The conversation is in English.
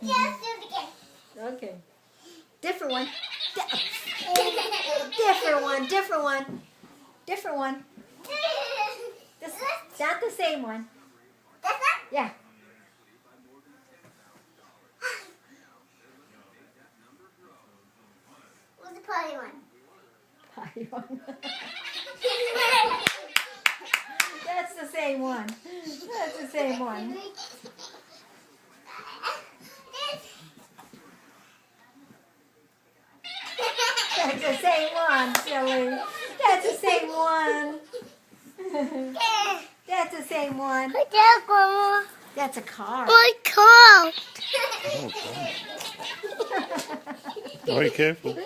Just do it again. Okay. Different one. Different one. Different one. Different one. This, not the same one. That's not. Yeah. What's the party one? Pie one. That's the same one. That's the same one. That's the same one, silly. That's the same one. That's the same one. That's a car. My car. Oh, God. Very careful.